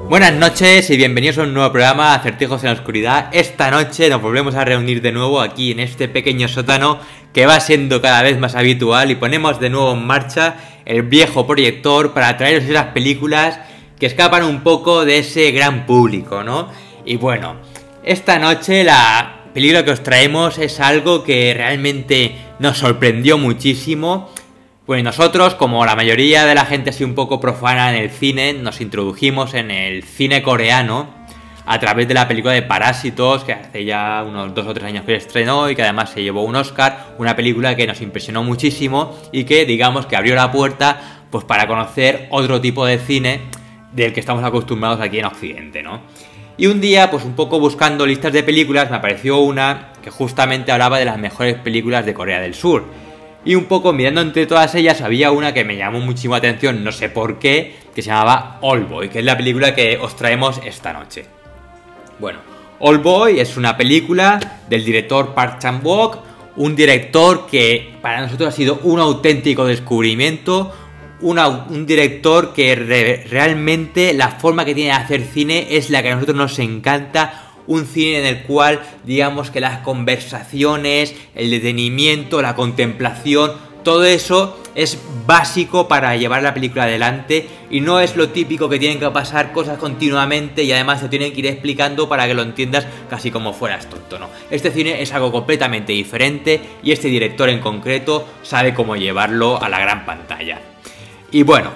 Buenas noches y bienvenidos a un nuevo programa Acertijos en la Oscuridad. Esta noche nos volvemos a reunir de nuevo aquí en este pequeño sótano que va siendo cada vez más habitual y ponemos de nuevo en marcha el viejo proyector para traeros esas películas que escapan un poco de ese gran público, ¿no? Y bueno, esta noche la película que os traemos es algo que realmente nos sorprendió muchísimo. Pues nosotros, como la mayoría de la gente así un poco profana en el cine, nos introdujimos en el cine coreano a través de la película de Parásitos, que hace ya unos 2 o 3 años que se estrenó y que además se llevó un Oscar, una película que nos impresionó muchísimo y que digamos que abrió la puerta pues para conocer otro tipo de cine del que estamos acostumbrados aquí en Occidente, ¿no? Y un día, pues un poco buscando listas de películas, me apareció una que justamente hablaba de las mejores películas de Corea del Sur. Y un poco mirando entre todas ellas había una que me llamó muchísimo la atención, no sé por qué, que se llamaba Oldboy, que es la película que os traemos esta noche. Bueno, Oldboy es una película del director Park Chan-wook, un director que para nosotros ha sido un auténtico descubrimiento, un director que realmente la forma que tiene de hacer cine es la que a nosotros nos encanta. Un cine en el cual, digamos que las conversaciones, el detenimiento, la contemplación, todo eso es básico para llevar la película adelante y no es lo típico que tienen que pasar cosas continuamente y además se tienen que ir explicando para que lo entiendas casi como fueras tonto, ¿no? Este cine es algo completamente diferente y este director en concreto sabe cómo llevarlo a la gran pantalla. Y bueno,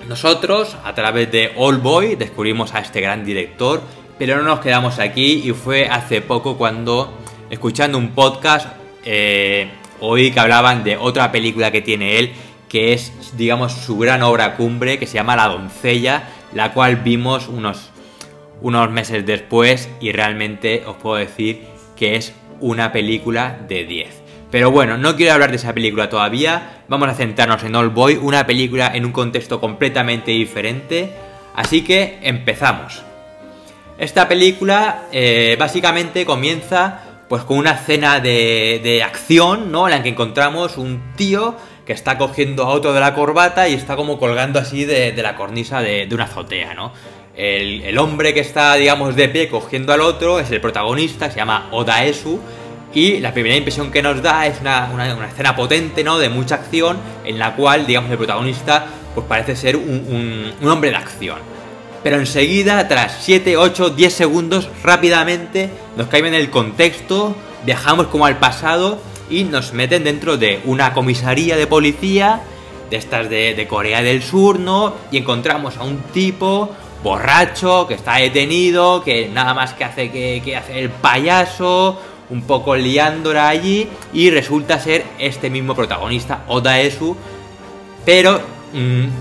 nosotros a través de Oldboy descubrimos a este gran director. Pero no nos quedamos aquí y fue hace poco cuando, escuchando un podcast, oí que hablaban de otra película que tiene él, que es, digamos, su gran obra cumbre, que se llama La doncella, la cual vimos unos meses después y realmente os puedo decir que es una película de 10. Pero bueno, no quiero hablar de esa película todavía, vamos a centrarnos en Oldboy, una película en un contexto completamente diferente, así que empezamos. Esta película básicamente comienza pues con una escena de acción, ¿no? En la que encontramos un tío que está cogiendo a otro de la corbata y está como colgando así de la cornisa de una azotea, ¿no? El hombre que está, digamos, de pie cogiendo al otro es el protagonista, se llama Oh Dae-soo, y la primera impresión que nos da es una escena potente, ¿no? De mucha acción, en la cual, digamos, el protagonista pues parece ser un hombre de acción. Pero enseguida, tras 7, 8, 10 segundos, rápidamente nos caen en el contexto, viajamos como al pasado y nos meten dentro de una comisaría de policía, de estas de Corea del Sur, ¿no? Y encontramos a un tipo borracho que está detenido, que nada más que hace el payaso, un poco liándola allí, y resulta ser este mismo protagonista, Oh Dae-soo, pero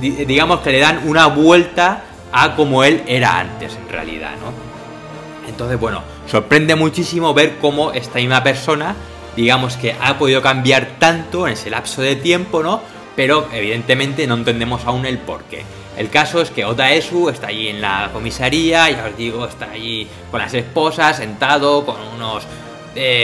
digamos que le dan una vuelta a como él era antes en realidad, ¿no? Entonces, bueno, sorprende muchísimo ver cómo esta misma persona, digamos que ha podido cambiar tanto en ese lapso de tiempo, ¿no? Pero evidentemente no entendemos aún el porqué. El caso es que Oh Dae-soo está allí en la comisaría, ya os digo, está allí con las esposas, sentado con unos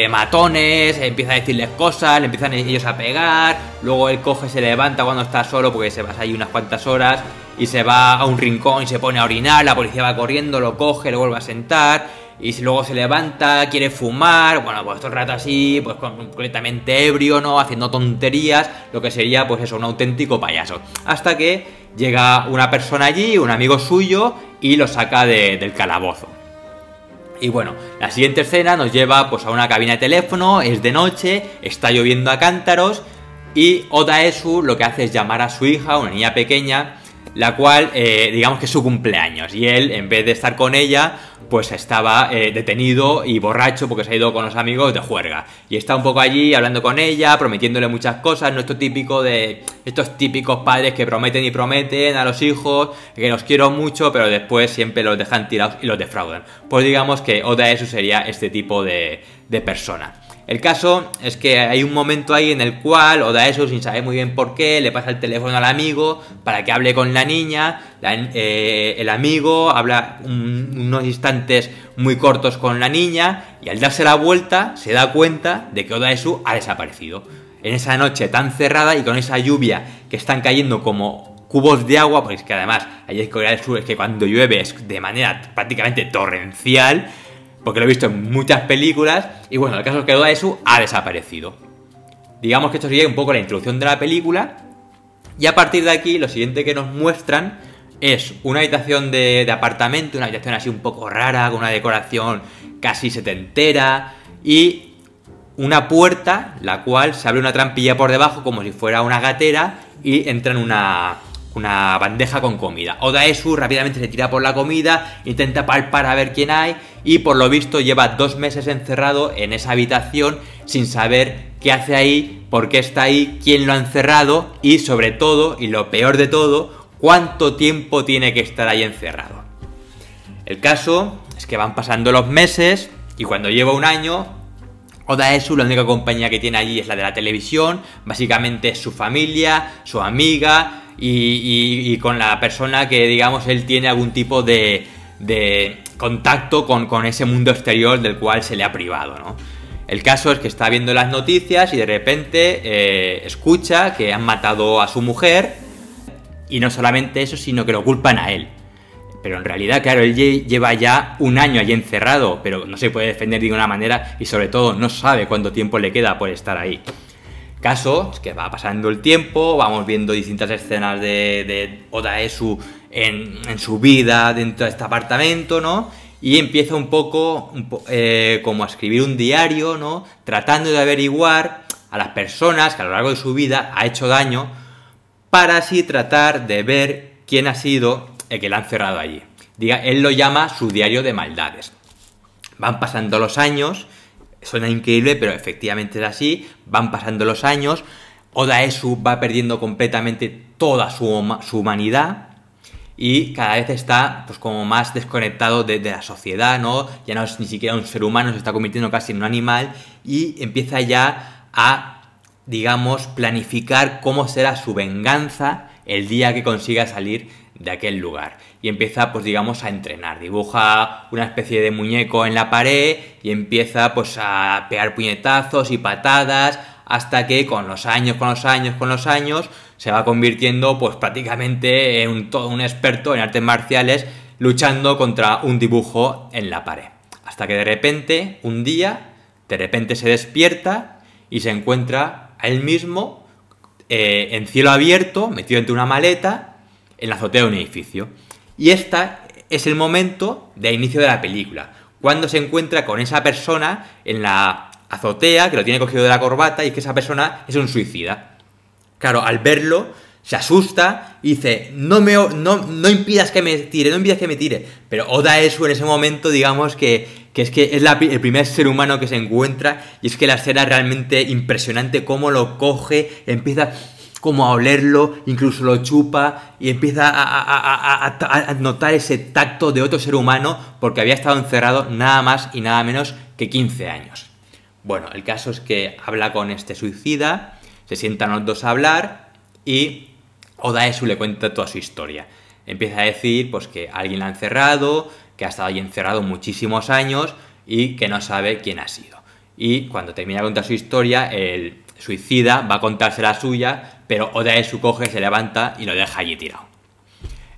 matones, empieza a decirles cosas, le empiezan ellos a pegar, luego él coge, se levanta cuando está solo porque se pasa ahí unas cuantas horas y se va a un rincón y se pone a orinar, la policía va corriendo, lo coge, lo vuelve a sentar y luego se levanta, quiere fumar, bueno, pues todo el rato así, pues completamente ebrio, ¿no? Haciendo tonterías, lo que sería pues eso, un auténtico payaso. Hasta que llega una persona allí, un amigo suyo, y lo saca del calabozo. Y bueno, la siguiente escena nos lleva pues a una cabina de teléfono, es de noche, está lloviendo a cántaros y Oh Dae-soo lo que hace es llamar a su hija, una niña pequeña, la cual digamos que es su cumpleaños y él, en vez de estar con ella, pues estaba detenido y borracho porque se ha ido con los amigos de juerga. Y está un poco allí hablando con ella, prometiéndole muchas cosas, no estos típicos padres que prometen y prometen a los hijos, que los quiero mucho, pero después siempre los dejan tirados y los defraudan. Pues digamos que Oda Esu sería este tipo de persona. El caso es que hay un momento ahí en el cual Oda Esu, sin saber muy bien por qué, le pasa el teléfono al amigo para que hable con la niña. El amigo habla unos instantes muy cortos con la niña y al darse la vuelta se da cuenta de que Oda Esu ha desaparecido. En esa noche tan cerrada y con esa lluvia que están cayendo como cubos de agua, porque es que además allí en Corea del Sur es que cuando llueve es de manera prácticamente torrencial, porque lo he visto en muchas películas, y bueno, el caso es que Oda Esu ha desaparecido. Digamos que esto sería un poco la introducción de la película, y a partir de aquí lo siguiente que nos muestran es una habitación de apartamento, una habitación así un poco rara, con una decoración casi setentera, y una puerta, la cual se abre una trampilla por debajo como si fuera una gatera, y entra en una bandeja con comida. Oda Esu rápidamente se tira por la comida, intenta palpar a ver quién hay y por lo visto lleva 2 meses encerrado en esa habitación sin saber qué hace ahí, por qué está ahí, quién lo ha encerrado y sobre todo, y lo peor de todo, cuánto tiempo tiene que estar ahí encerrado. El caso es que van pasando los meses y cuando lleva 1 año, Oda Esu, la única compañía que tiene allí es la de la televisión, básicamente es su familia, su amiga y con la persona que, digamos, él tiene algún tipo de contacto con ese mundo exterior del cual se le ha privado, ¿no? El caso es que está viendo las noticias y de repente escucha que han matado a su mujer y no solamente eso, sino que lo culpan a él. Pero en realidad, claro, él lleva ya 1 año allí encerrado, pero no se puede defender de ninguna manera y sobre todo no sabe cuánto tiempo le queda por estar ahí. Caso es que va pasando el tiempo, vamos viendo distintas escenas de Oda Esu en su vida dentro de este apartamento, ¿no? Y empieza un poco como a escribir un diario, ¿no? Tratando de averiguar a las personas que a lo largo de su vida ha hecho daño para así tratar de ver quién ha sido el que la han encerrado allí. Él lo llama su diario de maldades. Van pasando los años, suena increíble, pero efectivamente es así, van pasando los años, Oda Esu va perdiendo completamente toda su humanidad y cada vez está pues como más desconectado de la sociedad, ¿no? Ya no es ni siquiera un ser humano, se está convirtiendo casi en un animal y empieza ya a, digamos, planificar cómo será su venganza el día que consiga salir de aquel lugar. Y empieza, pues digamos, a entrenar. Dibuja una especie de muñeco en la pared y empieza pues a pegar puñetazos y patadas hasta que con los años se va convirtiendo pues prácticamente en todo un experto en artes marciales luchando contra un dibujo en la pared. Hasta que de repente, un día, se despierta y se encuentra a él mismo en cielo abierto, metido entre una maleta, en la azotea de un edificio. Y este es el momento de inicio de la película, cuando se encuentra con esa persona en la azotea, que lo tiene cogido de la corbata, y es que esa persona es un suicida. Claro, al verlo, se asusta y dice, no impidas que me tire, Pero Oda Esu en ese momento, digamos que es el primer ser humano que se encuentra, y es que la escena es realmente impresionante, cómo lo coge, empieza como a olerlo, incluso lo chupa y empieza a notar ese tacto de otro ser humano porque había estado encerrado nada más y nada menos que 15 años. Bueno, el caso es que habla con este suicida, se sientan los dos a hablar y Oda Esu le cuenta toda su historia. Empieza a decir pues que alguien la ha encerrado, que ha estado ahí encerrado muchísimos años y que no sabe quién ha sido. Y cuando termina de contar su historia, el suicida va a contarse la suya, pero Oda Esu coge, se levanta y lo deja allí tirado.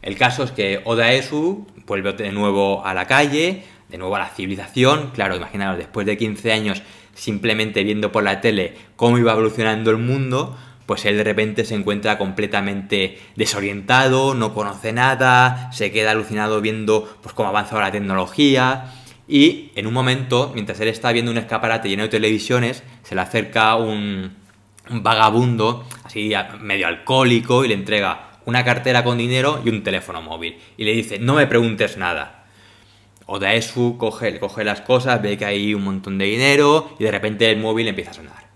El caso es que Oda Esu vuelve de nuevo a la calle, de nuevo a la civilización. Claro, imaginaos, después de 15 años simplemente viendo por la tele cómo iba evolucionando el mundo, pues él de repente se encuentra completamente desorientado, no conoce nada, se queda alucinado viendo pues cómo ha avanzado la tecnología. Y en un momento, mientras él está viendo un escaparate lleno de televisiones, se le acerca un vagabundo, así medio alcohólico, y le entrega una cartera con dinero y un teléfono móvil. Y le dice, no me preguntes nada. Odaesu coge las cosas, ve que hay un montón de dinero y de repente el móvil empieza a sonar.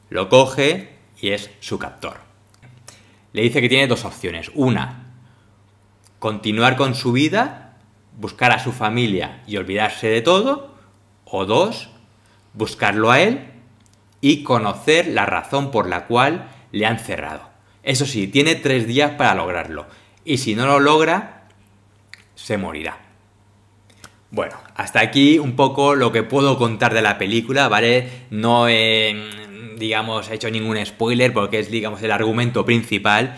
Lo coge y es su captor. Le dice que tiene dos opciones. Una, continuar con su vida, buscar a su familia y olvidarse de todo. O dos, buscarlo a él y conocer la razón por la cual le han cerrado. Eso sí, tiene 3 días para lograrlo. Y si no lo logra, se morirá. Bueno, hasta aquí un poco lo que puedo contar de la película, ¿vale? No he, digamos, hecho ningún spoiler porque es, digamos, el argumento principal.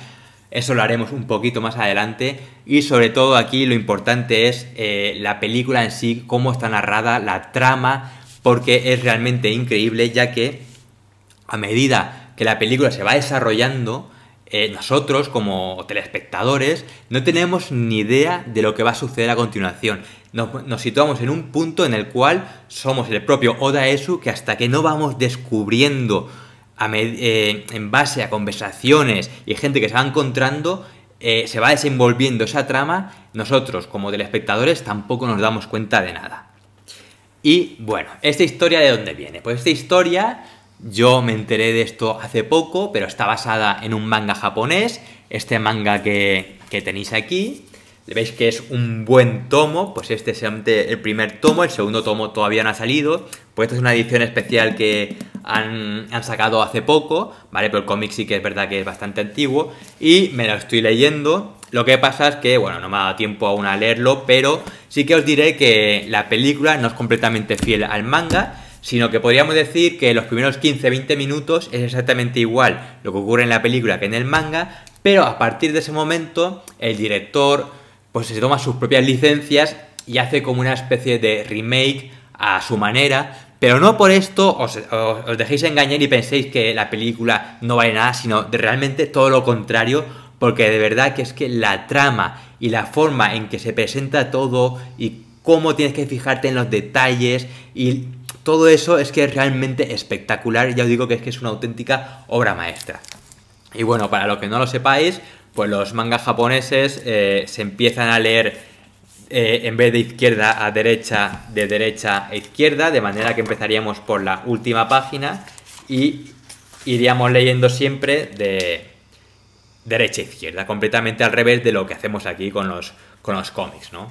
Eso lo haremos un poquito más adelante. Y sobre todo aquí lo importante es la película en sí, cómo está narrada, la trama, porque es realmente increíble, ya que a medida que la película se va desarrollando, nosotros como telespectadores no tenemos ni idea de lo que va a suceder a continuación. Nos situamos en un punto en el cual somos el propio Odaesu, que hasta que no vamos descubriendo en base a conversaciones y gente que se va encontrando, se va desenvolviendo esa trama, nosotros como telespectadores tampoco nos damos cuenta de nada. Y bueno, ¿esta historia de dónde viene? Pues esta historia, yo me enteré de esto hace poco, pero está basada en un manga japonés. Este manga que tenéis aquí, veis que es un buen tomo, pues este es el primer tomo, el segundo tomo todavía no ha salido, pues esta es una edición especial que han sacado hace poco, ¿vale? Pero el cómic sí que es verdad que es bastante antiguo y me lo estoy leyendo. Lo que pasa es que, bueno, no me ha dado tiempo aún a leerlo, pero sí que os diré que la película no es completamente fiel al manga, sino que podríamos decir que los primeros 15-20 minutos es exactamente igual lo que ocurre en la película que en el manga, pero a partir de ese momento el director pues se toma sus propias licencias y hace como una especie de remake a su manera, pero no por esto os dejéis engañar y penséis que la película no vale nada, sino de realmente todo lo contrario, porque de verdad que es que la trama y la forma en que se presenta todo y cómo tienes que fijarte en los detalles y todo eso es que es realmente espectacular. Ya os digo que es una auténtica obra maestra. Y bueno, para los que no lo sepáis, pues los mangas japoneses se empiezan a leer en vez de izquierda a derecha, de derecha a izquierda, de manera que empezaríamos por la última página y iríamos leyendo siempre de derecha a izquierda, completamente al revés de lo que hacemos aquí con los cómics, ¿no?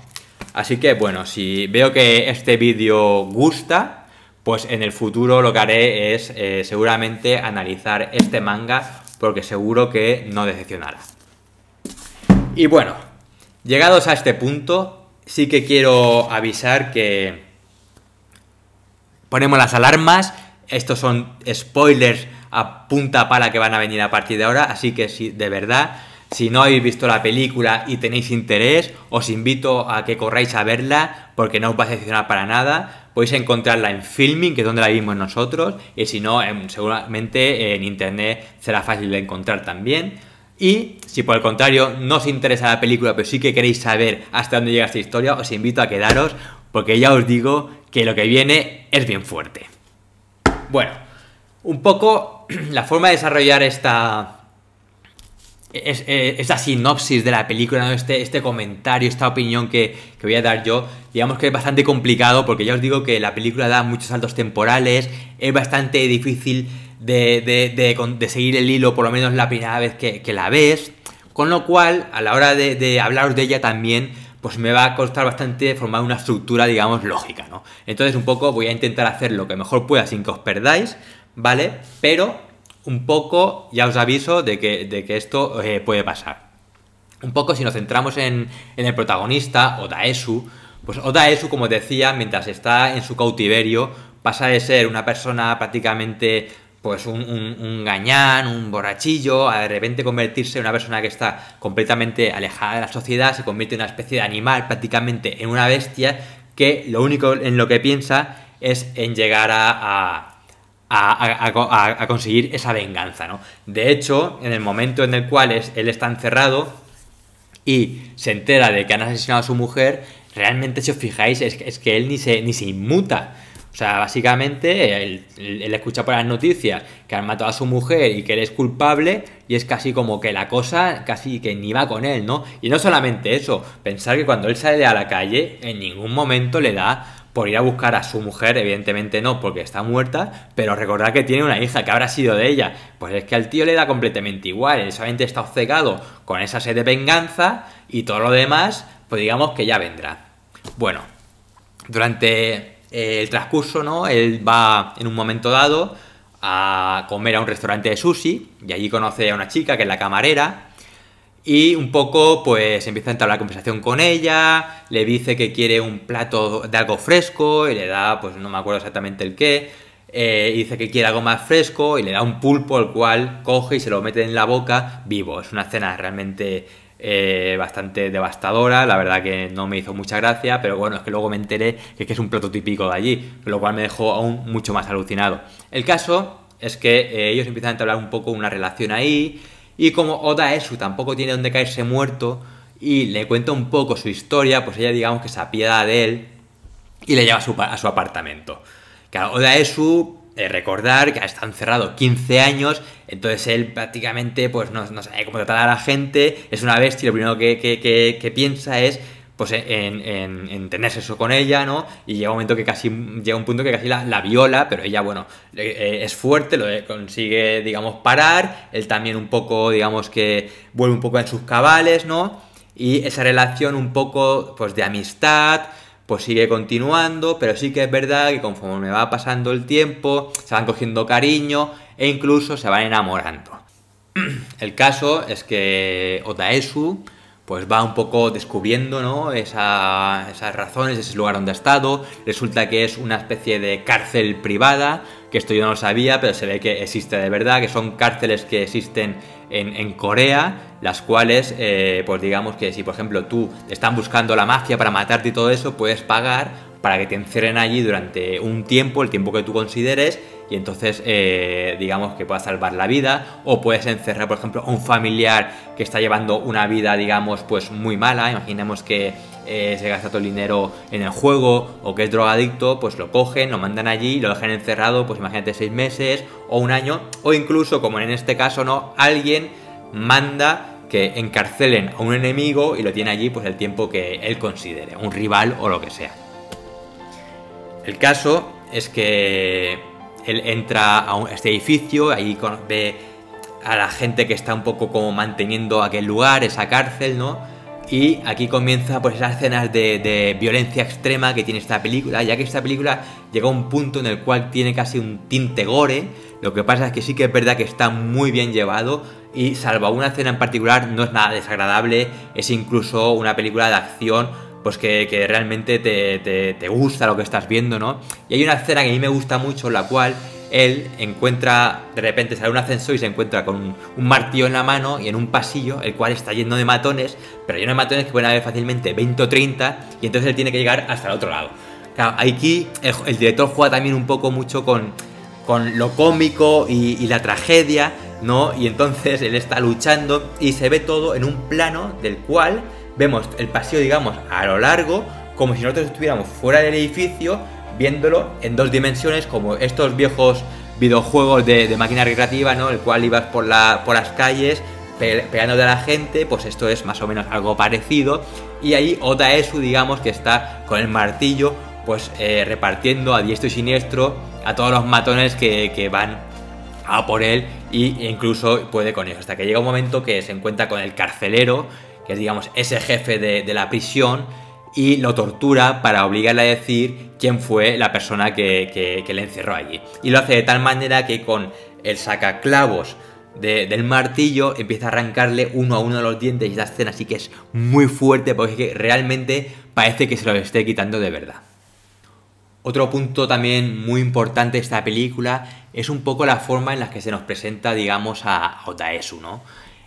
Así que bueno, si veo que este vídeo gusta, pues en el futuro lo que haré es seguramente analizar este manga, porque seguro que no decepcionará. Y bueno, llegados a este punto, sí que quiero avisar que ponemos las alarmas. Estos son spoilers a punta pala que van a venir a partir de ahora, así que si de verdad, si no habéis visto la película y tenéis interés, os invito a que corráis a verla, porque no os va a decepcionar para nada. Podéis encontrarla en Filming, que es donde la vimos nosotros, y si no, seguramente en internet será fácil de encontrar también. Y si por el contrario no os interesa la película, pero sí que queréis saber hasta dónde llega esta historia, os invito a quedaros, porque ya os digo que lo que viene es bien fuerte. Bueno, un poco la forma de desarrollar esta sinopsis de la película, ¿no? este comentario, esta opinión que voy a dar yo, digamos que es bastante complicado, porque ya os digo que la película da muchos saltos temporales, es bastante difícil de seguir el hilo, por lo menos la primera vez que la ves, con lo cual a la hora de hablaros de ella también pues me va a costar bastante formar una estructura, digamos, lógica, ¿no? Entonces un poco voy a intentar hacer lo que mejor pueda sin que os perdáis, ¿vale? Pero un poco ya os aviso de que esto puede pasar. Un poco si nos centramos en el protagonista, Odaesu, pues Odaesu, como decía, mientras está en su cautiverio, pasa de ser una persona prácticamente pues un gañán, un borrachillo, a de repente convertirse en una persona que está completamente alejada de la sociedad, se convierte en una especie de animal, prácticamente en una bestia, que lo único en lo que piensa es en llegar a conseguir esa venganza, ¿no? De hecho, en el momento en el cual él está encerrado y se entera de que han asesinado a su mujer, realmente, si os fijáis, es que él ni se inmuta. O sea, básicamente él escucha por las noticias que han matado a su mujer y que él es culpable y es casi como que la cosa casi que ni va con él, ¿no? Y no solamente eso, pensar que cuando él sale a la calle en ningún momento le da por ir a buscar a su mujer, evidentemente no, porque está muerta, pero recordar que tiene una hija, que habrá sido de ella. Pues es que al tío le da completamente igual, él solamente está obcecado con esa sed de venganza y todo lo demás, pues digamos que ya vendrá. Bueno, durante el transcurso, ¿no? Él va en un momento dado a comer a un restaurante de sushi y allí conoce a una chica que es la camarera. Y un poco, pues, empieza a entablar conversación con ella, le dice que quiere un plato de algo fresco, y le da, pues, no me acuerdo exactamente el qué, y dice que quiere algo más fresco, y le da un pulpo, el cual coge y se lo mete en la boca vivo. Es una escena realmente bastante devastadora, la verdad que no me hizo mucha gracia, pero bueno, es que luego me enteré que es un plato típico de allí, lo cual me dejó aún mucho más alucinado. El caso es que ellos empiezan a entablar un poco una relación ahí. Y como Odaesu tampoco tiene donde caerse muerto y le cuenta un poco su historia, pues ella digamos que se apiada de él y le lleva a su apartamento. Claro, Odaesu, recordar que ha estado encerrado 15 años, entonces él prácticamente pues no sabe cómo tratar a la gente, es una bestia y lo primero que piensa es pues en tener sexo con ella, ¿no? Y llega un momento que casi llega un punto que casi la viola, pero ella, bueno, es fuerte, lo consigue, digamos, parar, él también un poco, digamos que vuelve un poco en sus cabales, ¿no? Y esa relación un poco, pues, de amistad, pues sigue continuando, pero sí que es verdad que conforme va pasando el tiempo, se van cogiendo cariño e incluso se van enamorando. El caso es que Odaesu pues va un poco descubriendo, ¿no? Esas razones, ese lugar donde ha estado. Resulta que es una especie de cárcel privada, que esto yo no lo sabía, pero se ve que existe de verdad, que son cárceles que existen en Corea, las cuales, pues digamos que si por ejemplo tú te están buscando la mafia para matarte y todo eso, puedes pagar para que te encierren allí durante un tiempo, el tiempo que tú consideres, y entonces digamos que puedas salvar la vida, o puedes encerrar por ejemplo a un familiar que está llevando una vida digamos pues muy mala, imaginemos que se gasta todo el dinero en el juego o que es drogadicto, pues lo cogen, lo mandan allí, lo dejan encerrado, pues imagínate 6 meses o un año, o incluso como en este caso, ¿no? Alguien manda que encarcelen a un enemigo y lo tiene allí pues el tiempo que él considere, un rival o lo que sea. El caso es que él entra a este edificio, ahí ve a la gente que está un poco como manteniendo aquel lugar, esa cárcel, ¿no? Y aquí comienza pues esas escenas de violencia extrema que tiene esta película, ya que esta película llega a un punto en el cual tiene casi un tinte gore. Lo que pasa es que sí que es verdad que está muy bien llevado y salvo una escena en particular no es nada desagradable, es incluso una película de acción pues que realmente te gusta lo que estás viendo, ¿no? Y hay una escena que a mí me gusta mucho, la cual él encuentra, de repente sale un ascensor y se encuentra con un martillo en la mano y en un pasillo, el cual está lleno de matones, pero lleno de matones que pueden haber fácilmente 20 o 30, y entonces él tiene que llegar hasta el otro lado. Claro, aquí el director juega también un poco mucho con lo cómico y la tragedia, ¿no? Y entonces él está luchando y se ve todo en un plano del cual vemos el pasillo, digamos, a lo largo, como si nosotros estuviéramos fuera del edificio, viéndolo en 2 dimensiones, como estos viejos videojuegos de máquina recreativa, ¿no? El cual ibas por las calles pegando de la gente, pues esto es más o menos algo parecido. Y ahí Odaesu, digamos, que está con el martillo, pues repartiendo a diestro y siniestro a todos los matones que van a por él, e incluso puede con ellos, hasta que llega un momento que se encuentra con el carcelero, que es, digamos, ese jefe de la prisión, y lo tortura para obligarle a decir quién fue la persona que le encerró allí. Y lo hace de tal manera que con el sacaclavos del martillo empieza a arrancarle uno a uno de los dientes, y esta escena sí que es muy fuerte porque es que realmente parece que se lo esté quitando de verdad. Otro punto también muy importante de esta película es un poco la forma en la que se nos presenta, digamos, a Odaesu, ¿no?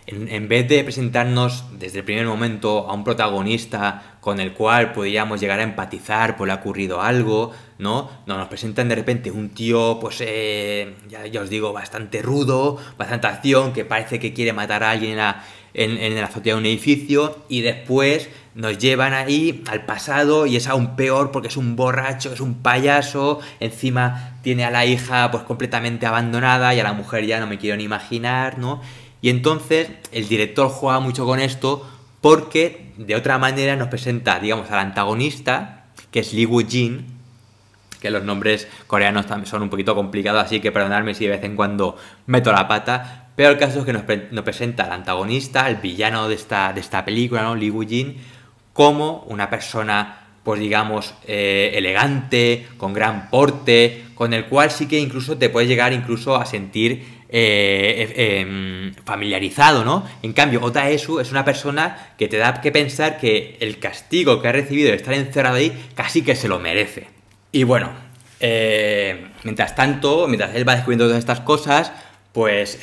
En vez de presentarnos desde el primer momento a un protagonista con el cual podríamos llegar a empatizar, pues le ha ocurrido algo, ¿no? Nos presentan de repente un tío, pues ya os digo, bastante rudo, bastante acción, que parece que quiere matar a alguien en la azotea de un edificio, y después nos llevan ahí al pasado y es aún peor porque es un borracho, es un payaso, encima tiene a la hija pues completamente abandonada y a la mujer ya no me quiero ni imaginar, ¿no? Y entonces el director juega mucho con esto porque de otra manera nos presenta, digamos, al antagonista, que es Lee Woo-jin, que los nombres coreanos también son un poquito complicados, así que perdonadme si de vez en cuando meto la pata, pero el caso es que nos presenta al antagonista, al villano de esta película, ¿no? Lee Woo-jin, como una persona, pues digamos, elegante, con gran porte, con el cual sí que incluso te puedes llegar incluso a sentir familiarizado, ¿no? En cambio, Ota Esu es una persona que te da que pensar que el castigo que ha recibido de estar encerrado ahí casi que se lo merece. Y bueno, mientras tanto, mientras él va descubriendo todas estas cosas, pues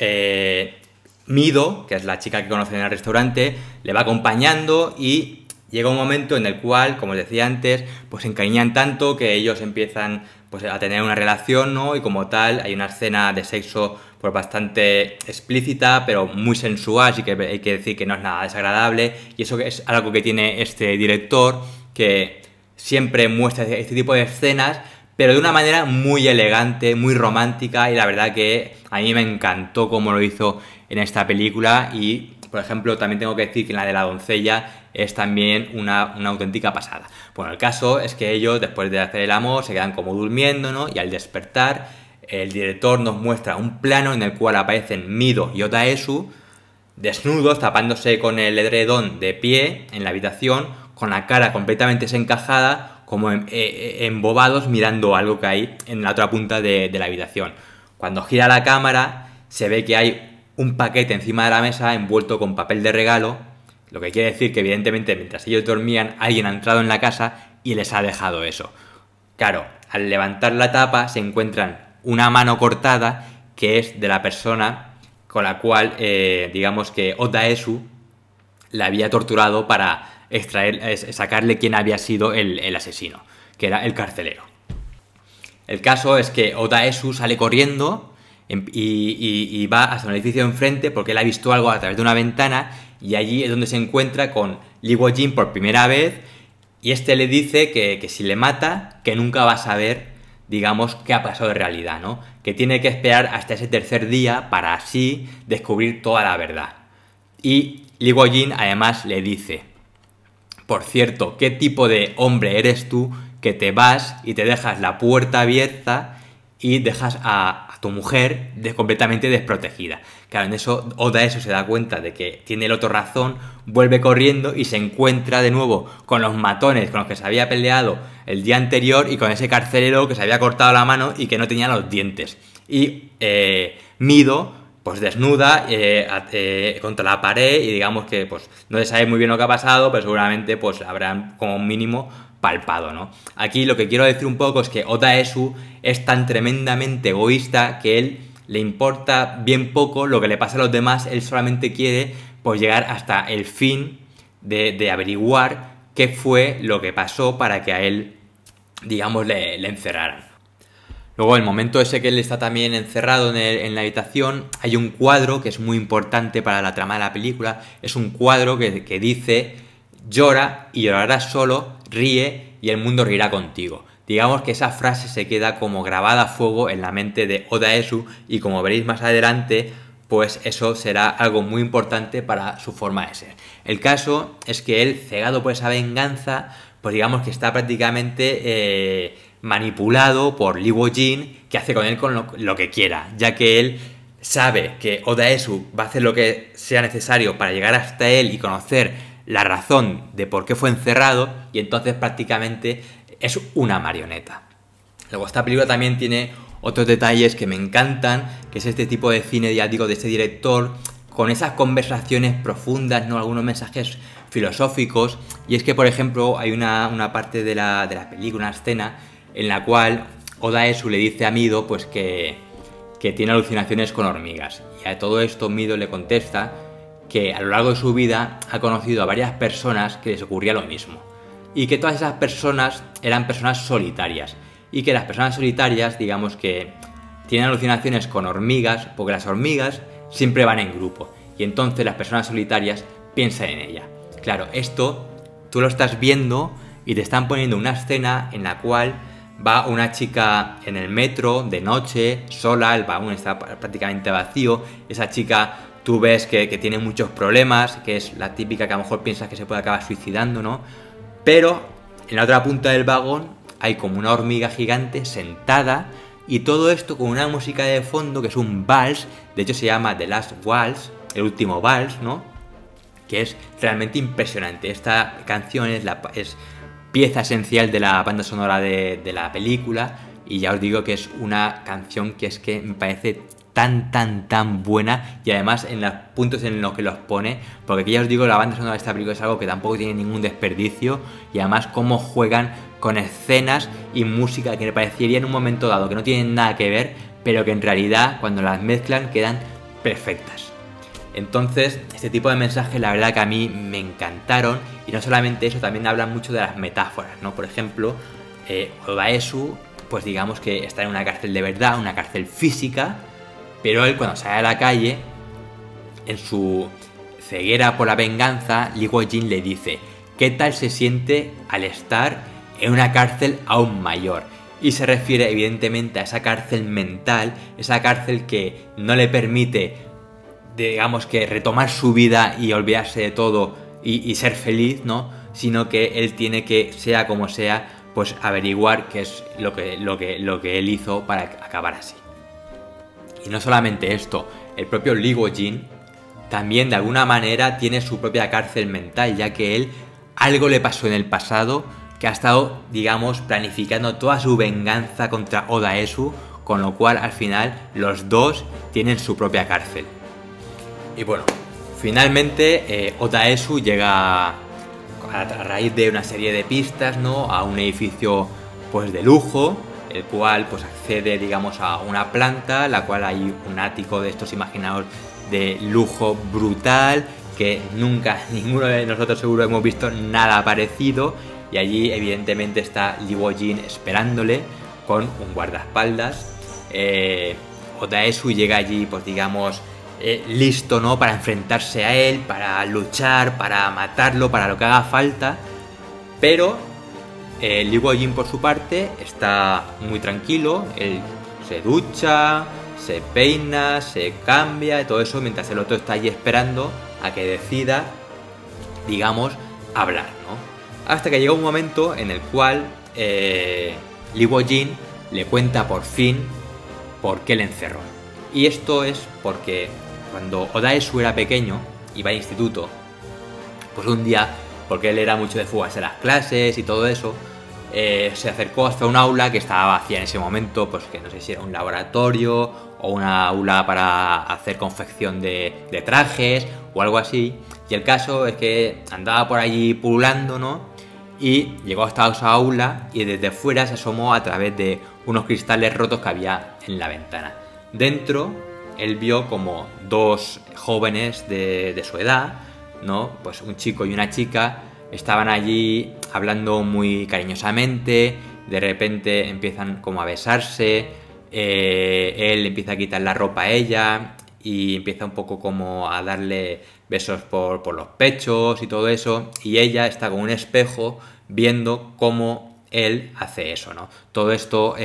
Mido, que es la chica que conocen en el restaurante, le va acompañando y llega un momento en el cual, como os decía antes, pues se encariñan tanto que ellos empiezan pues a tener una relación, ¿no? Y como tal hay una escena de sexo pues bastante explícita, pero muy sensual, así que hay que decir que no es nada desagradable, y eso es algo que tiene este director, que siempre muestra este tipo de escenas, pero de una manera muy elegante, muy romántica, y la verdad que a mí me encantó cómo lo hizo en esta película. Y por ejemplo también tengo que decir que en la de la doncella es también una auténtica pasada. Bueno, el caso es que ellos después de hacer el amor se quedan como durmiendo, ¿no? Y al despertar el director nos muestra un plano en el cual aparecen Mido y Ota Esu desnudos, tapándose con el edredón de pie en la habitación, con la cara completamente desencajada, como embobados mirando algo que hay en la otra punta de la habitación. Cuando gira la cámara se ve que hay un paquete encima de la mesa envuelto con papel de regalo, lo que quiere decir que evidentemente mientras ellos dormían alguien ha entrado en la casa y les ha dejado eso. Claro, al levantar la tapa se encuentran una mano cortada que es de la persona con la cual digamos que Ota Esu la había torturado para sacarle quién había sido el asesino, que era el carcelero. El caso es que Ota Esu sale corriendo y va hasta un edificio enfrente porque él ha visto algo a través de una ventana, y allí es donde se encuentra con Lee Woo-jin por primera vez, y este le dice que si le mata, que nunca va a saber, digamos, qué ha pasado en realidad, ¿no? Que tiene que esperar hasta ese tercer día para así descubrir toda la verdad. Y Lee Woo-jin además le dice: por cierto, ¿qué tipo de hombre eres tú que te vas y te dejas la puerta abierta y dejas a tu mujer completamente desprotegida? Claro, en eso Ota Esu se da cuenta de que tiene el otro razón, vuelve corriendo y se encuentra de nuevo con los matones con los que se había peleado el día anterior y con ese carcelero que se había cortado la mano y que no tenía los dientes. Y Mido pues desnuda contra la pared, y digamos que pues no se sabe muy bien lo que ha pasado, pero seguramente pues habrán como un mínimo palpado, ¿no? Aquí lo que quiero decir un poco es que Ota Esu es tan tremendamente egoísta que él le importa bien poco lo que le pasa a los demás. Él solamente quiere pues llegar hasta el fin de averiguar qué fue lo que pasó para que a él, digamos, le encerraran. Luego, el momento ese que él está también encerrado en la habitación, hay un cuadro que es muy importante para la trama de la película. Es un cuadro que dice: llora y llorarás solo, ríe y el mundo reirá contigo. Digamos que esa frase se queda como grabada a fuego en la mente de Ota Esu, y como veréis más adelante, pues eso será algo muy importante para su forma de ser. El caso es que él, cegado por esa venganza, pues digamos que está prácticamente manipulado por Lee Woo-jin, que hace con él lo que quiera, ya que él sabe que Ota Esu va a hacer lo que sea necesario para llegar hasta él y conocer la razón de por qué fue encerrado, y entonces prácticamente es una marioneta. Luego, esta película también tiene otros detalles que me encantan, que es este tipo de cine, ya digo, de este director, con esas conversaciones profundas, ¿no? Algunos mensajes filosóficos. Y es que, por ejemplo, hay una parte de la película, una escena, en la cual Ota Esu le dice a Mido pues que tiene alucinaciones con hormigas. Y a todo esto Mido le contesta que a lo largo de su vida ha conocido a varias personas que les ocurría lo mismo, y que todas esas personas eran personas solitarias, y que las personas solitarias, digamos que tienen alucinaciones con hormigas porque las hormigas siempre van en grupo, y entonces las personas solitarias piensan en ella. Claro, esto tú lo estás viendo y te están poniendo una escena en la cual va una chica en el metro de noche, sola, el vagón está prácticamente vacío, esa chica tú ves que tiene muchos problemas, que es la típica que a lo mejor piensas que se puede acabar suicidando, ¿no? Pero en la otra punta del vagón hay como una hormiga gigante sentada y todo esto con una música de fondo que es un vals, de hecho se llama The Last Waltz, el último vals, ¿no? Que es realmente impresionante. Esta canción es pieza esencial de la banda sonora de la película y ya os digo que es una canción que me parece tan buena y además en los puntos en los que los pone, porque aquí ya os digo, la banda sonora de esta película es algo que tampoco tiene ningún desperdicio y además cómo juegan con escenas y música que me parecería en un momento dado que no tienen nada que ver, pero que en realidad cuando las mezclan quedan perfectas. Entonces, este tipo de mensajes la verdad que a mí me encantaron y no solamente eso, también hablan mucho de las metáforas, ¿no? Por ejemplo, Odaesu, pues digamos que está en una cárcel de verdad, una cárcel física, pero él cuando sale a la calle, en su ceguera por la venganza, Lee Wo-jin le dice ¿qué tal se siente al estar en una cárcel aún mayor? Y se refiere evidentemente a esa cárcel mental, esa cárcel que no le permite, digamos que retomar su vida y olvidarse de todo y ser feliz, ¿no? Sino que él tiene que, sea como sea, pues averiguar qué es lo que él hizo para acabar así. Y no solamente esto, el propio Lee Wo-jin también de alguna manera tiene su propia cárcel mental, ya que él algo le pasó en el pasado que ha estado, digamos, planificando toda su venganza contra Odaesu, con lo cual al final los dos tienen su propia cárcel. Y bueno, finalmente Odaesu llega a raíz de una serie de pistas, ¿no?, a un edificio pues de lujo, el cual pues accede, digamos, a una planta, la cual hay un ático de estos, imaginaos, de lujo brutal, que nunca, ninguno de nosotros seguro hemos visto nada parecido, y allí evidentemente está Lee Wo-jin esperándole con un guardaespaldas. Odaesu llega allí, pues digamos, listo, ¿no?, para enfrentarse a él, para luchar, para matarlo, para lo que haga falta, pero Lee Wo-jin por su parte está muy tranquilo, él se ducha, se peina, se cambia, todo eso, mientras el otro está allí esperando a que decida, digamos, hablar, ¿no? Hasta que llega un momento en el cual Lee Wo-jin le cuenta por fin por qué le encerró. Y esto es porque cuando Odaesu era pequeño, iba al instituto, pues un día, porque él era mucho de fugarse las clases y todo eso, se acercó hasta un aula que estaba vacía en ese momento, pues que no sé si era un laboratorio o una aula para hacer confección de trajes o algo así. Y el caso es que andaba por allí pululando, ¿no? Y llegó hasta esa aula y desde fuera se asomó a través de unos cristales rotos que había en la ventana. Dentro, él vio como dos jóvenes de su edad, ¿no?, pues un chico y una chica, estaban allí hablando muy cariñosamente, de repente empiezan como a besarse, él empieza a quitar la ropa a ella y empieza un poco como a darle besos por los pechos y todo eso, y ella está con un espejo viendo cómo él hace eso, ¿no? Todo esto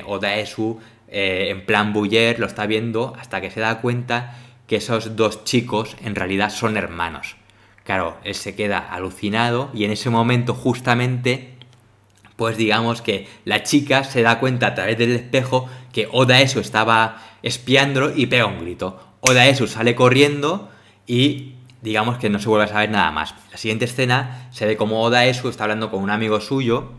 Odaesu en plan voyeur lo está viendo hasta que se da cuenta que esos dos chicos en realidad son hermanos. Claro, él se queda alucinado y en ese momento justamente, pues digamos que la chica se da cuenta a través del espejo que Odaesu estaba espiándolo y pega un grito. Odaesu sale corriendo y digamos que no se vuelve a saber nada más. La siguiente escena se ve como Odaesu está hablando con un amigo suyo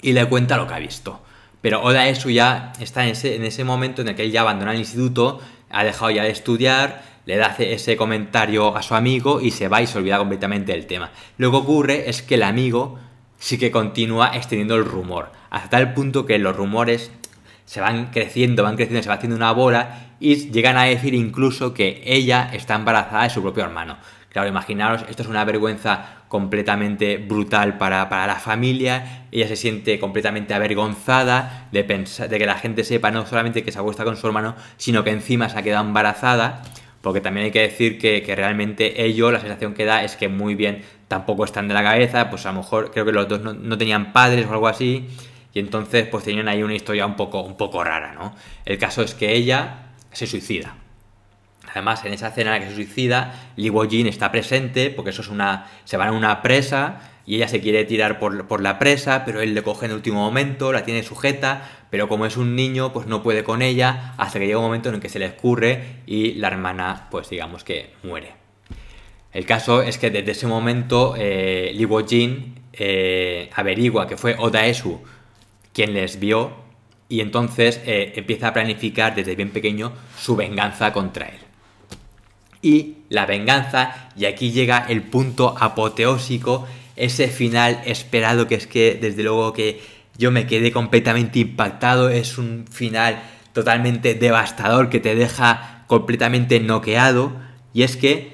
y le cuenta lo que ha visto. Pero Odaesu ya está en ese momento en el que él ya abandona el instituto, ha dejado ya de estudiar, le da ese comentario a su amigo y se va y se olvida completamente del tema. Lo que ocurre es que el amigo sí que continúa extendiendo el rumor, hasta tal punto que los rumores se van creciendo, se va haciendo una bola y llegan a decir incluso que ella está embarazada de su propio hermano. Claro, imaginaros, esto es una vergüenza completamente brutal para la familia. Ella se siente completamente avergonzada de que la gente sepa no solamente que se acuesta con su hermano, sino que encima se ha quedado embarazada, porque también hay que decir que realmente ellos, la sensación que da es que muy bien tampoco están de la cabeza, pues a lo mejor creo que los dos no tenían padres o algo así, y entonces pues tenían ahí una historia un poco rara, ¿no? El caso es que ella se suicida. Además, en esa escena en la que se suicida, Lee Wo-jin está presente, porque eso es se van a una presa y ella se quiere tirar por la presa, pero él le coge en el último momento, la tiene sujeta, pero como es un niño, pues no puede con ella, hasta que llega un momento en el que se le escurre y la hermana, pues digamos que muere. El caso es que desde ese momento Lee Wo-jin averigua que fue Oh Dae-soo quien les vio y entonces empieza a planificar desde bien pequeño su venganza contra él. Y la venganza, y aquí llega el punto apoteósico, ese final esperado, que es que desde luego que yo me quedé completamente impactado, es un final totalmente devastador que te deja completamente noqueado, y es que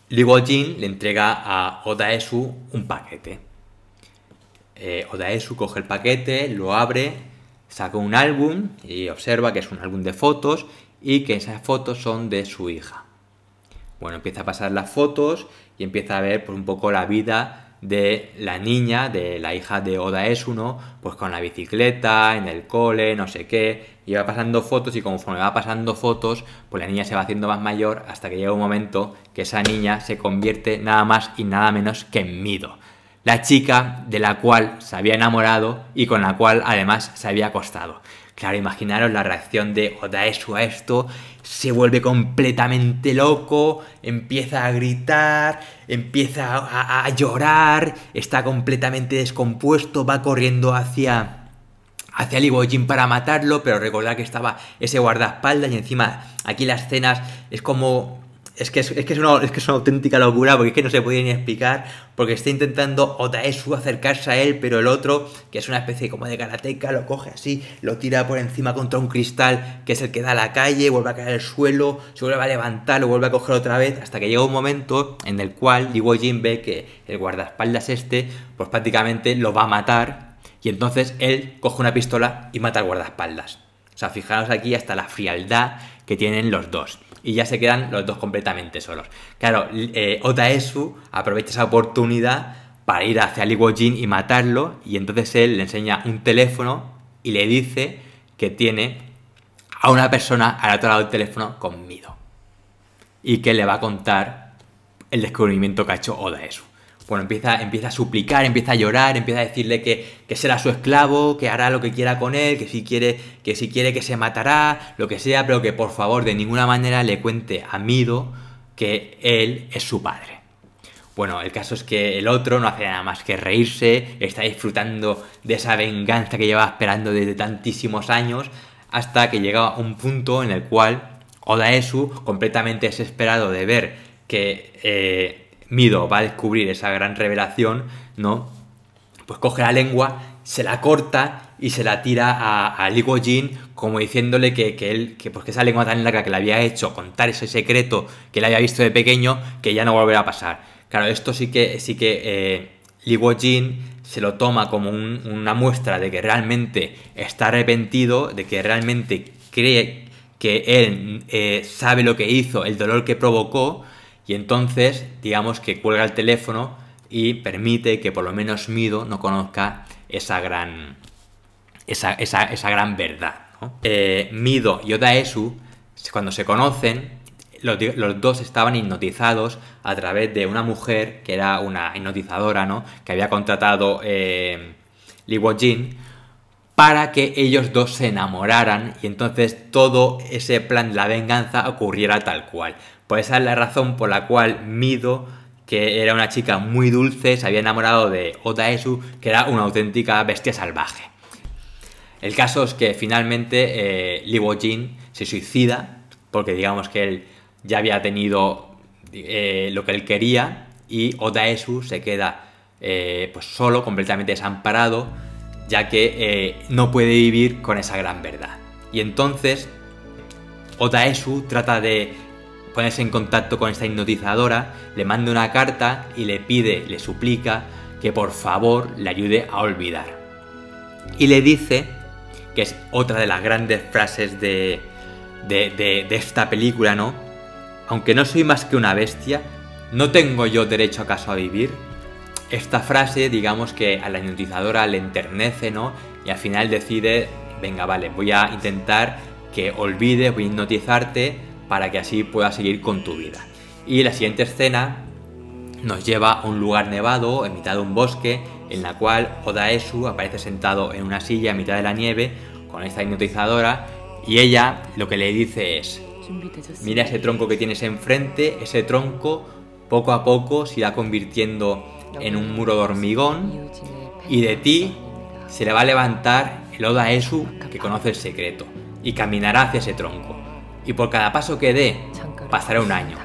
Lee Wo-jin le entrega a Oh Dae-soo un paquete. Oh Dae-soo coge el paquete, lo abre, saca un álbum y observa que es un álbum de fotos y que esas fotos son de su hija. Bueno, empieza a pasar las fotos y empieza a ver pues, un poco la vida de la niña, de la hija de Oh Dae-soo, ¿no? Pues con la bicicleta, en el cole, no sé qué, y va pasando fotos y conforme va pasando fotos, pues la niña se va haciendo más mayor hasta que llega un momento que esa niña se convierte nada más y nada menos que en Mido, la chica de la cual se había enamorado y con la cual además se había acostado. Claro, imaginaros la reacción de Oh Dae-soo a esto, se vuelve completamente loco, empieza a gritar, empieza a llorar, está completamente descompuesto, va corriendo hacia Lee Wo-jin para matarlo, pero recordad que estaba ese guardaespaldas y encima aquí las escenas es como... Es que es una auténtica locura, porque es que no se puede ni explicar, porque está intentando Oh Dae-soo acercarse a él, pero el otro, que es una especie como de karateca, lo coge así, lo tira por encima contra un cristal, que es el que da a la calle, vuelve a caer al suelo, se vuelve a levantar, lo vuelve a coger otra vez, hasta que llega un momento en el cual Lee Wo-jin ve que el guardaespaldas pues prácticamente lo va a matar, y entonces él coge una pistola y mata al guardaespaldas. O sea, fijaros aquí hasta la frialdad que tienen los dos. Y ya se quedan los dos completamente solos. Claro, Oh Dae-soo aprovecha esa oportunidad para ir hacia Lee Wo-jin y matarlo. Y entonces él le enseña un teléfono y le dice que tiene a una persona al otro lado del teléfono con Mido. Y que le va a contar el descubrimiento que ha hecho Oh Dae-soo. Bueno, empieza a suplicar, empieza a llorar, empieza a decirle que será su esclavo, que hará lo que quiera con él, que si quiere que se matará, lo que sea, pero que por favor de ninguna manera le cuente a Mido que él es su padre. Bueno, el caso es que el otro no hace nada más que reírse, está disfrutando de esa venganza que lleva esperando desde tantísimos años, hasta que llega un punto en el cual Oh Dae-soo, completamente desesperado de ver que Mido va a descubrir esa gran revelación, ¿no? Pues coge la lengua, se la corta y se la tira a Lee Wo-jin, como diciéndole que esa lengua tan larga que le había hecho contar ese secreto que él había visto de pequeño, que ya no volverá a pasar. Claro, esto sí que Lee Wo-jin se lo toma como una muestra de que realmente está arrepentido, de que realmente cree que él sabe lo que hizo, el dolor que provocó. Y entonces, digamos que cuelga el teléfono y permite que por lo menos Mido no conozca esa gran verdad, ¿no? Mido y Oh Dae-soo, cuando se conocen, los dos estaban hipnotizados a través de una mujer que era una hipnotizadora, ¿no? Que había contratado Lee Wo-jin para que ellos dos se enamoraran y entonces todo ese plan de la venganza ocurriera tal cual. Pues esa es la razón por la cual Mido, que era una chica muy dulce, se había enamorado de Oh Dae-soo, que era una auténtica bestia salvaje. El caso es que finalmente Lee Wo-jin se suicida, porque digamos que él ya había tenido lo que él quería, y Oh Dae-soo se queda pues solo, completamente desamparado, ya que no puede vivir con esa gran verdad. Y entonces Oh Dae-soo trata de ponerse en contacto con esta hipnotizadora, le manda una carta y le suplica que por favor le ayude a olvidar. Y le dice, que es otra de las grandes frases de de esta película, ¿no? Aunque no soy más que una bestia, ¿no tengo yo derecho acaso a vivir? Esta frase, digamos que a la hipnotizadora le enternece, ¿no? Y al final decide, venga, vale, voy a intentar que olvides, voy a hipnotizarte para que así puedas seguir con tu vida. Y la siguiente escena nos lleva a un lugar nevado, en mitad de un bosque, en la cual Odaesu aparece sentado en una silla en mitad de la nieve con esta hipnotizadora y ella lo que le dice es: mira ese tronco que tienes enfrente, ese tronco poco a poco se irá convirtiendo en un muro de hormigón y de ti se le va a levantar el Odaesu que conoce el secreto y caminará hacia ese tronco. Y por cada paso que dé pasará un año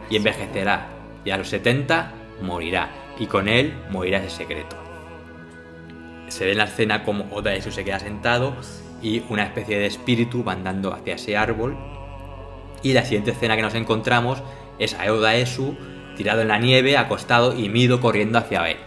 y envejecerá y a los 70 morirá y con él morirá ese secreto. Se ve en la escena como Odaesu se queda sentado y una especie de espíritu va andando hacia ese árbol. Y la siguiente escena que nos encontramos es a Odaesu tirado en la nieve, acostado, y Mido corriendo hacia él.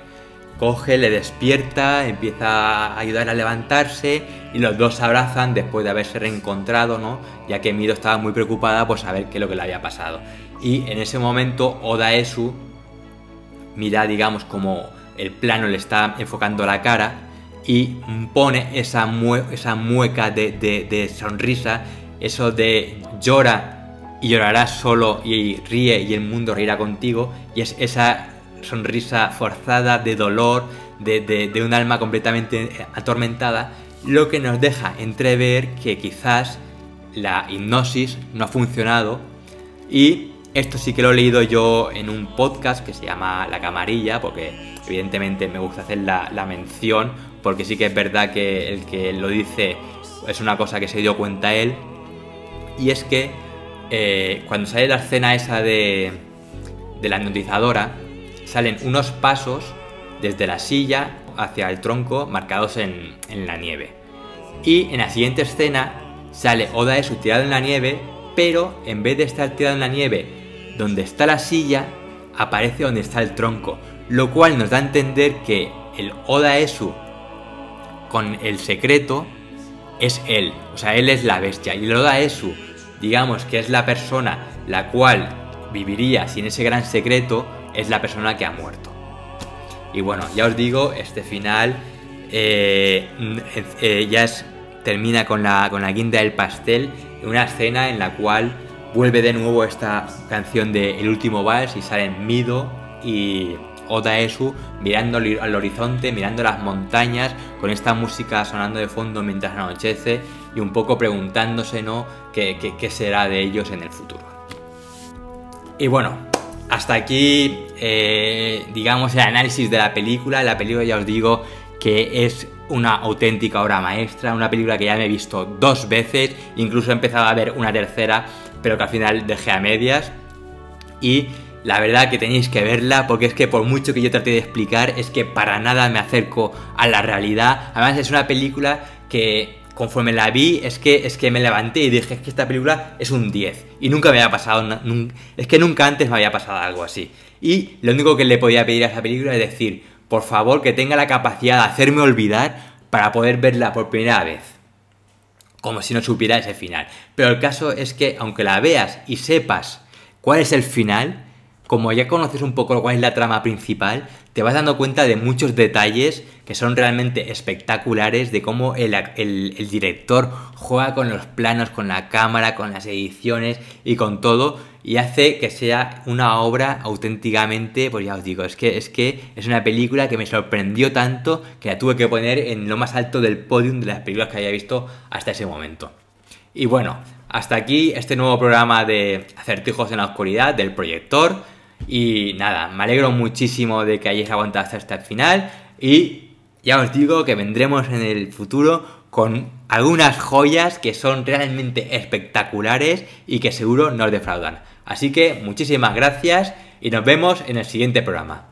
Coge, le despierta, empieza a ayudar a levantarse y los dos se abrazan después de haberse reencontrado, ¿no? Ya que Mido estaba muy preocupada por saber qué es lo que le había pasado. Y en ese momento Odaesu mira, digamos, como el plano le está enfocando la cara y pone esa mueca de sonrisa, eso de llora y llorarás solo y ríe y el mundo reirá contigo, y es esa sonrisa forzada de dolor, de un alma completamente atormentada, lo que nos deja entrever que quizás la hipnosis no ha funcionado. Y esto sí que lo he leído yo en un podcast que se llama La Camarilla, porque evidentemente me gusta hacer la mención, porque sí que es verdad que el que lo dice es una cosa que se dio cuenta él, y es que cuando sale la escena esa de la hipnotizadora, salen unos pasos desde la silla hacia el tronco marcados en la nieve. Y en la siguiente escena sale Odaesu tirado en la nieve, pero en vez de estar tirado en la nieve donde está la silla, aparece donde está el tronco, lo cual nos da a entender que el Odaesu con el secreto es él, o sea, él es la bestia, y el Odaesu, digamos que es la persona la cual viviría sin ese gran secreto, es la persona que ha muerto. Y bueno, ya os digo, este final termina con la guinda del pastel, una escena en la cual vuelve de nuevo esta canción de El último vals y salen Mido y Odaesu mirando al horizonte, mirando las montañas, con esta música sonando de fondo mientras anochece y un poco preguntándose, ¿no?, qué será de ellos en el futuro. Y bueno, hasta aquí, digamos, el análisis de la película. La película, ya os digo, que es una auténtica obra maestra, una película que ya me he visto 2 veces, incluso he empezado a ver una tercera, pero que al final dejé a medias. Y la verdad que tenéis que verla, porque es que por mucho que yo trate de explicar, es que para nada me acerco a la realidad. Además es una película que conforme la vi, es que me levanté y dije, es que esta película es un 10. Y nunca me había pasado, es que nunca antes me había pasado algo así. Y lo único que le podía pedir a esa película es decir, por favor, que tenga la capacidad de hacerme olvidar para poder verla por primera vez, como si no supiera ese final. Pero el caso es que, aunque la veas y sepas cuál es el final, como ya conoces un poco cuál es la trama principal, te vas dando cuenta de muchos detalles que son realmente espectaculares, de cómo el director juega con los planos, con la cámara, con las ediciones y con todo, y hace que sea una obra auténticamente, pues ya os digo, es que es una película que me sorprendió tanto que la tuve que poner en lo más alto del podium de las películas que había visto hasta ese momento. Y bueno, hasta aquí este nuevo programa de Acertijos en la Oscuridad del Proyector. Y nada, me alegro muchísimo de que hayáis aguantado hasta el final. Y ya os digo que vendremos en el futuro con algunas joyas que son realmente espectaculares y que seguro no os defraudan. Así que muchísimas gracias y nos vemos en el siguiente programa.